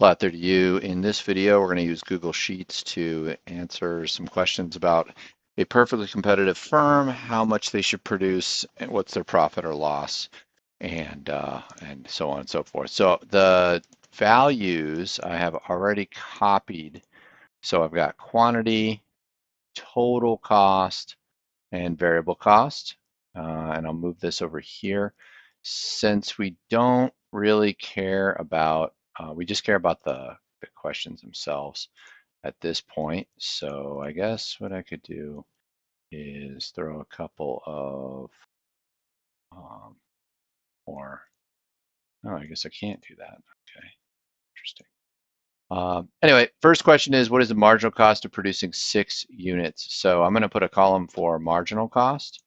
Hello out there to you. In this video, we're going to use Google Sheets to answer some questions about a perfectly competitive firm, how much they should produce, and what's their profit or loss, and so on and so forth. So the values I have already copied. So I've got quantity, total cost, and variable cost. And I'll move this over here. Since we don't really care about, we just care about the questions themselves at this point. So I guess what I could do is throw a couple of more. Oh, I guess I can't do that. Okay, interesting. Anyway, first question is, what is the marginal cost of producing 6 units? So I'm going to put a column for marginal cost.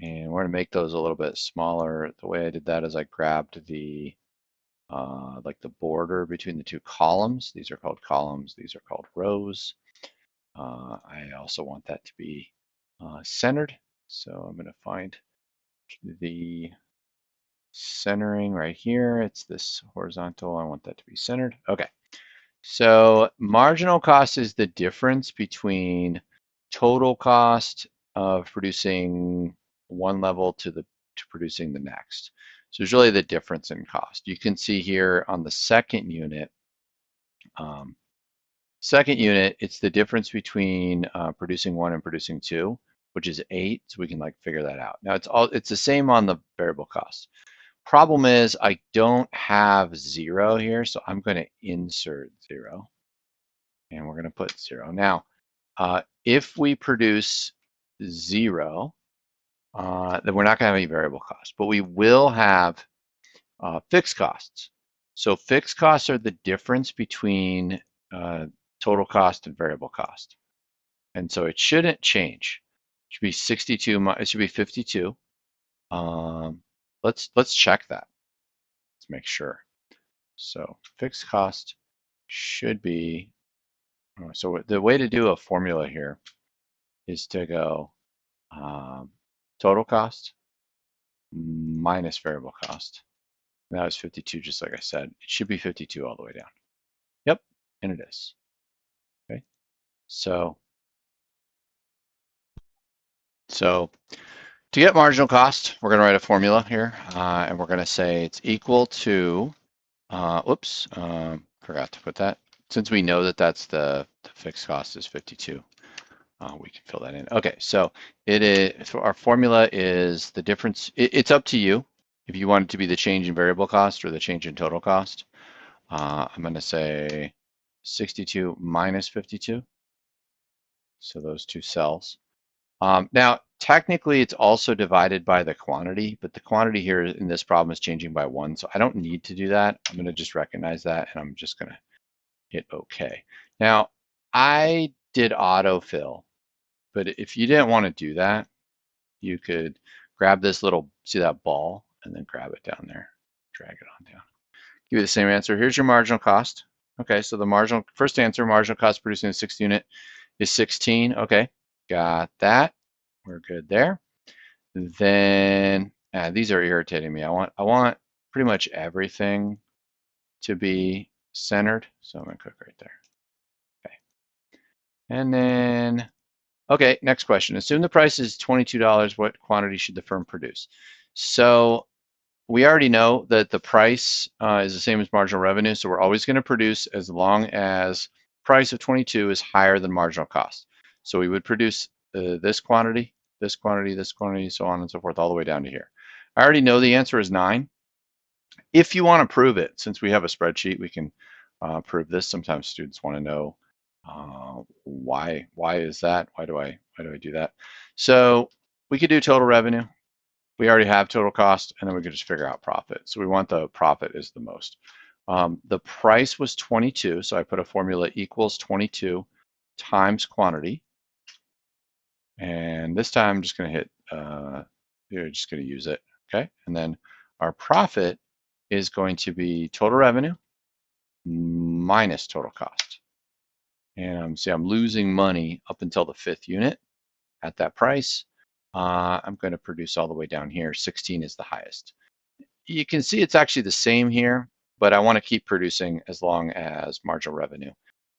And we're going to make those a little bit smaller. The way I did that is I grabbed the like the border between the two columns. These are called columns. These are called rows. I also want that to be centered. So I'm going to find the centering right here. It's this horizontal. I want that to be centered. Okay. So marginal cost is the difference between total cost of producing one level to producing the next. So it's really the difference in cost. You can see here on the second unit, it's the difference between producing one and producing two, which is 8. So we can like figure that out. Now it's the same on the variable cost. Problem is I don't have 0 here, so I'm going to insert 0. And we're going to put 0. Now, if we produce 0, then we're not going to have any variable costs, but we will have fixed costs. So fixed costs are the difference between total cost and variable cost. And so it shouldn't change. It should be 62, it should be 52. Let's check that. Let's make sure. So fixed cost should be, so the way to do a formula here is to go total cost minus variable cost. And that was 52, just like I said. It should be 52 all the way down. Yep, and it is. Okay, so to get marginal cost, we're going to write a formula here, and we're going to say it's equal to, forgot to put that. Since we know that that's the fixed cost is 52, we can fill that in. Okay, so it is. So our formula is the difference. It's up to you if you want it to be the change in variable cost or the change in total cost. I'm going to say 62 minus 52. So those two cells. Now, technically, it's also divided by the quantity, but the quantity here in this problem is changing by 1, so I don't need to do that. I'm going to just recognize that, and I'm just going to hit OK. Now, I did autofill, but if you didn't want to do that, you could grab this little, see that ball, and then grab it down there, drag it on down. Give you the same answer. Here's your marginal cost. Okay, so the marginal, first answer, marginal cost producing a 6th unit is 16. Okay, got that. We're good there. Then these are irritating me. I want pretty much everything to be centered. So I'm gonna click right there. Okay. And then, okay, next question. Assume the price is $22. What quantity should the firm produce? So we already know that the price is the same as marginal revenue. So we're always going to produce as long as price of 22 is higher than marginal cost. So we would produce this quantity, this quantity, this quantity, so on and so forth, all the way down to here. I already know the answer is 9. If you want to prove it, since we have a spreadsheet, we can prove this. Sometimes students want to know why is that? Why do I do that? So we could do total revenue. We already have total cost, and then we could just figure out profit. So we want the profit is the most. The price was 22, so I put a formula equals 22 times quantity. And this time I'm just going to hit, you're just going to use it, okay? And then our profit is going to be total revenue minus total cost. And see, I'm losing money up until the 5th unit at that price. I'm going to produce all the way down here. 16 is the highest. You can see it's actually the same here. but I want to keep producing as long as marginal revenue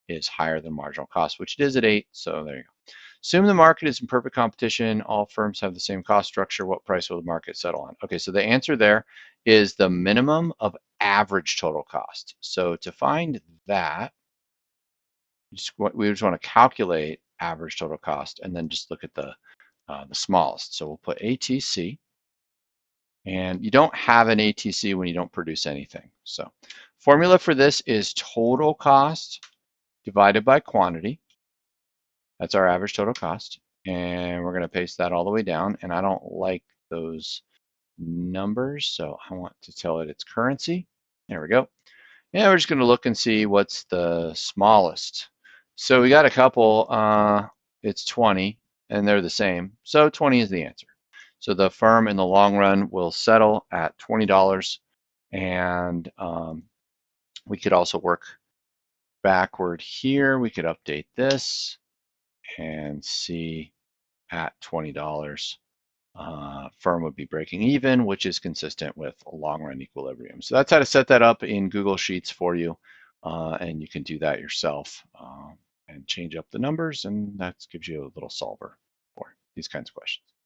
is higher than marginal cost, which it is at 8. So there you go. Assume the market is in perfect competition. All firms have the same cost structure. What price will the market settle on? Okay, so the answer there is the minimum of average total cost. So to find that, we just want to calculate average total cost and then just look at the smallest. So we'll put ATC. And you don't have an ATC when you don't produce anything. So formula for this is total cost divided by quantity. That's our average total cost. And we're going to paste that all the way down. And I don't like those numbers, so I want to tell it its currency. There we go. And we're just going to look and see what's the smallest. So we got a couple. It's 20, and they're the same. So 20 is the answer. So the firm in the long run will settle at $20. And we could also work backward here. We could update this and see at $20, firm would be breaking even, which is consistent with a long run equilibrium. So that's how to set that up in Google Sheets for you. And you can do that yourself and change up the numbers, and that gives you a little solver for these kinds of questions.